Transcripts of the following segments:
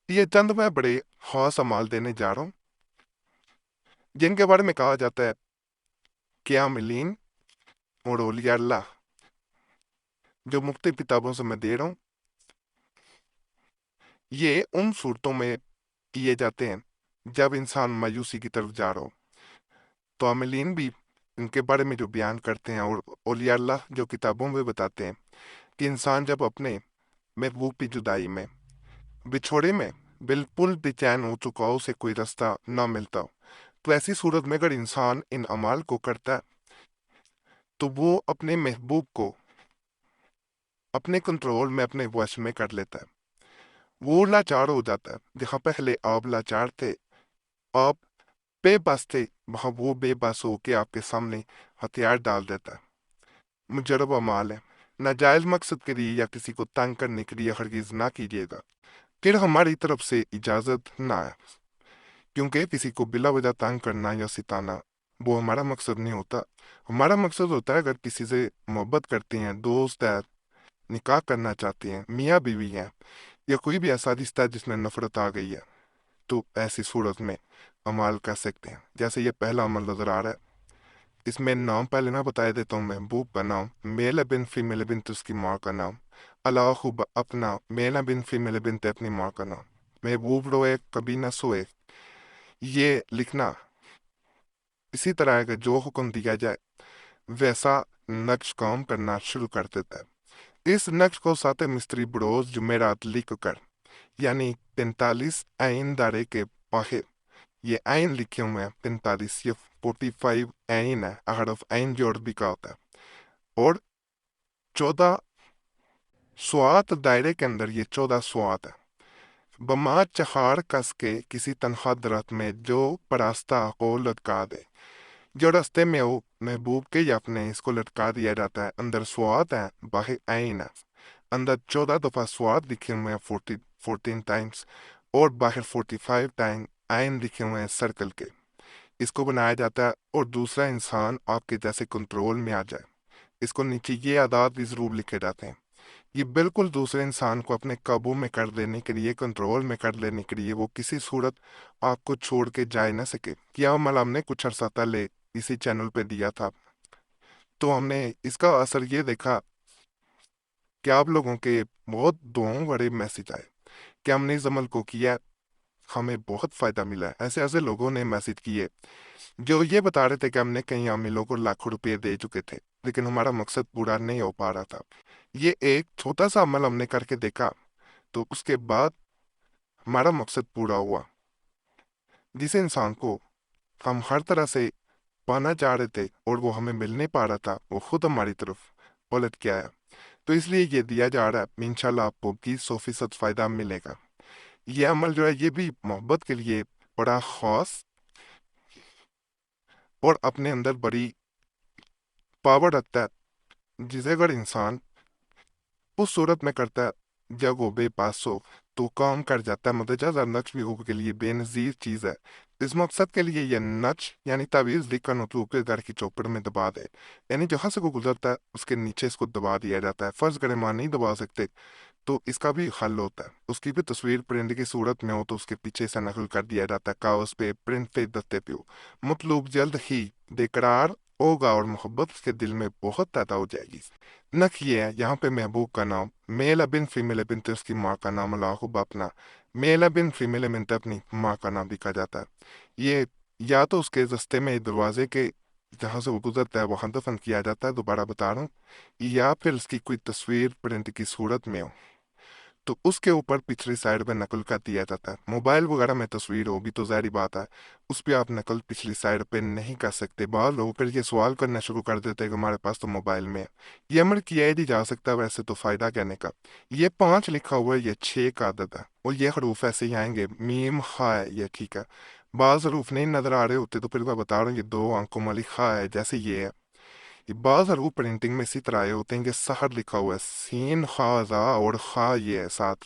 یہ چند میں بڑے خاص اعمال دینے جا رہا ہوں جن کے بارے میں کہا جاتا ہے کہ عاملین اور اولیاء اللہ جو مختلف کتابوں سے میں دے رہا ہوں، یہ ان صورتوں میں کیے جاتے ہیں جب انسان مایوسی کی طرف جا رہا ہو۔ تو عاملین بھی ان کے بارے میں جو بیان کرتے ہیں، اور اولیاء اللہ جو کتابوں میں بتاتے ہیں کہ انسان جب اپنے محبوب کی جدائی میں، بچھوڑے میں بالکل بے چین ہو چکا ہو، اسے کوئی رستہ نہ ملتا ہو، تو ایسی صورت میں اگر انسان ان اعمال کو کرتا ہے تو وہ اپنے محبوب کو اپنے کنٹرول میں، اپنے وش میں کر لیتا ہے۔ وہ لاچار ہو جاتا ہے۔ جہاں پہلے آپ لاچار تھے، آپ بے بس تھے، وہاں وہ بے بس ہو کے آپ کے سامنے ہتھیار ڈال دیتا ہے۔ مجرب اعمال ہے، ناجائز مقصد کے لیے یا کسی کو تنگ کرنے کے لیے ہرگز نہ کیجیے گا، پھر ہماری طرف سے اجازت نہ ہے، کیونکہ کسی کو بلا وجہ تنگ کرنا یا ستانا وہ ہمارا مقصد نہیں ہوتا۔ ہمارا مقصد ہوتا ہے اگر کسی سے محبت کرتے ہیں، دوست ہے، نکاح کرنا چاہتے ہیں، میاں بیوی ہیں، یا کوئی بھی ایسا رشتہ ہے جس میں نفرت آ گئی ہے، تو ایسی صورت میں عمال کر سکتے ہیں۔ جیسے یہ پہلا عمل نظر آ رہا ہے، اس میں نام پہلے نہ بتایا دیتا ہوں، محبوب کا نام، میل بن فیمیل بن تو اس کی ماں کا نام، اللہ اپنا میل بن فیمیل بن تے اپنی ماں کا نام، محبوب روئے کبھی نہ سوئے، یہ لکھنا اسی طرح ہے کہ جو حکم دیا جائے ویسا نقش کام کرنا شروع کر دیتا ہے۔ اس نقش کو سات مستری بروز جمعرات لکھ کر، یعنی 45 عین دارے کے باہر، یہ عین لکھے ہوئے ہیں 45، یہ 45 عین ہے، حرف عین جوڑ بھی کا ہوتا ہے، اور 14 سوات دائرے کے اندر یہ 14 سوات ہے۔ بما چہار کس کے کسی تنہا درخت میں جو پراستہ کو لٹکا دے، جو راستے میں ہو محبوب کے یا اپنے، اس کو لٹکا دیا جاتا ہے۔ اندر سوات ہے، باہر عین ہے، اندر 14 دفعہ سوات لکھے ہوئے ہیں 14 ٹائمز، اور باہر 45 ٹائم عین لکھے ہوئے ہیں سرکل کے۔ اس کو بنایا جاتا ہے اور دوسرا انسان آپ کے جیسے کنٹرول میں آ جائے، اس کو نیچے یہ اعداد بھی ضرور لکھے جاتے ہیں۔ یہ بالکل دوسرے انسان کو اپنے قابو میں کر لینے کے لیے، کنٹرول میں کر لینے کے لیے، وہ کسی صورت آپ کو چھوڑ کے جائے نہ سکے۔ کیا عمل ہم نے کچھ عرصہ پہلے اسی چینل پہ دیا تھا، تو ہم نے اس کا اثر یہ دیکھا کہ آپ لوگوں کے بہت دعاؤں بڑے میسج آئے کہ ہم نے اس عمل کو کیا، ہمیں بہت فائدہ ملا ہے۔ ایسے ایسے لوگوں نے میسج کیے جو یہ بتا رہے تھے کہ ہم نے کئی عاملوں کو لاکھوں روپے دے چکے تھے، لیکن ہمارا مقصد پورا نہیں ہو پا رہا تھا۔ یہ ایک چھوٹا سا عمل ہم نے کر کے دیکھا، تو اس کے بعد ہمارا مقصد پورا ہوا۔ جس انسان کو ہم ہر طرح سے پانا چاہ رہے تھے اور وہ ہمیں مل نہیں پا رہا تھا، وہ خود ہماری طرف پلٹ کے آیا۔ تو اس لیے یہ دیا جا رہا ہے، انشاءاللہ آپ کو 100% فائدہ ملے گا۔ یہ عمل جو ہے یہ بھی محبت کے لیے بڑا خاص اور اپنے اندر بڑی پاور رکھتا ہے، جسے اگر انسان اس صورت میں کرتا ہے جب وہ بے پاس ہو تو کام کر جاتا ہے۔ مدرجہ نقش بھی ہو کے لیے بے نظیر چیز ہے۔ اس مقصد کے لیے یہ نقش یعنی تعویذ لکھ کر مطلوب کے گھر کی چوپڑ میں دبا دے، یعنی جہاں سے وہ گزرتا ہے اس کے نیچے اس کو دبا دیا جاتا ہے۔ فرض کریں ماں نہیں دبا سکتے تو اس کا بھی حل ہوتا ہے، اس کی بھی تصویر پرند کی صورت میں ہو تو اس کے پیچھے سے نقل کر دیا جاتا ہے، کاغذ پہ، پرنٹ پہ، دستے پہ ہو، مطلوب جلد ہی بے قرار ہوگا اور محبت اس کے دل میں بہت پیدا ہو جائے گی۔ نق یہ ہے، یہاں پہ محبوب کا نام میل بن فیمیل بن تے اس کی ماں کا نام، اللہ اپنا میل بن فیمیل بن تے اپنی ماں کا نام لکھا جاتا ہے۔ یہ یا تو اس کے رستے میں دروازے کے جہاں سے وہ گزرتا ہے وہاں دفن کیا جاتا ہے، دوبارہ بتا رہا ہوں، یا پھر اس کی کوئی تصویر پرنٹ کی صورت میں ہو تو اس کے اوپر پچھلی سائڈ پہ نقل کر دیا جاتا ہے۔ موبائل وغیرہ میں تصویر ہوگی تو ظاہری بات ہے اس پہ آپ نقل پچھلی سائڈ پہ نہیں کر سکتے۔ بعض لوگ پھر یہ سوال کرنا شروع کر دیتے ہیں کہ ہمارے پاس تو موبائل میں ہے۔ یہ عمل کیا ہی نہیں جا سکتا، ویسے تو فائدہ کہنے کا یہ 5 لکھا ہوا ہے، یہ 6 کا عدد ہے، اور یہ حروف ایسے ہی آئیں گے، میم خا ہے، یہ ٹھیک ہے۔ بعض حروف نہیں نظر آ رہے ہوتے تو پھر میں بتا رہا ہوں، یہ 2 آنکھوں والی خا ہے، جیسے یہ ہے۔ یہ بعض حروف پرنٹنگ میں اسی طرح آئے ہوتے ہیں کہ سحر لکھا ہوا ہے، سین خا زا، اور خا یہ ہے ساتھ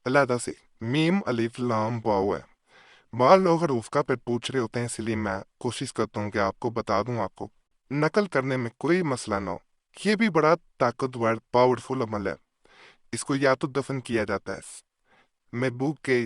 علیحدہ سے، میم الف لام واو ہے۔ بعض لوگ حروف کا پھر پوچھ رہے ہوتے ہیں، اس لیے میں کوشش کرتا ہوں کہ آپ کو بتا دوں، آپ کو نقل کرنے میں کوئی مسئلہ نہ ہو۔ یہ بھی بڑا طاقتور پاورفل عمل ہے۔ اس کو یا تو دفن کیا جاتا ہے محبوب کے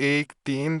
1 3,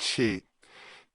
6,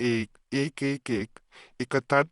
1 1 1 1, 71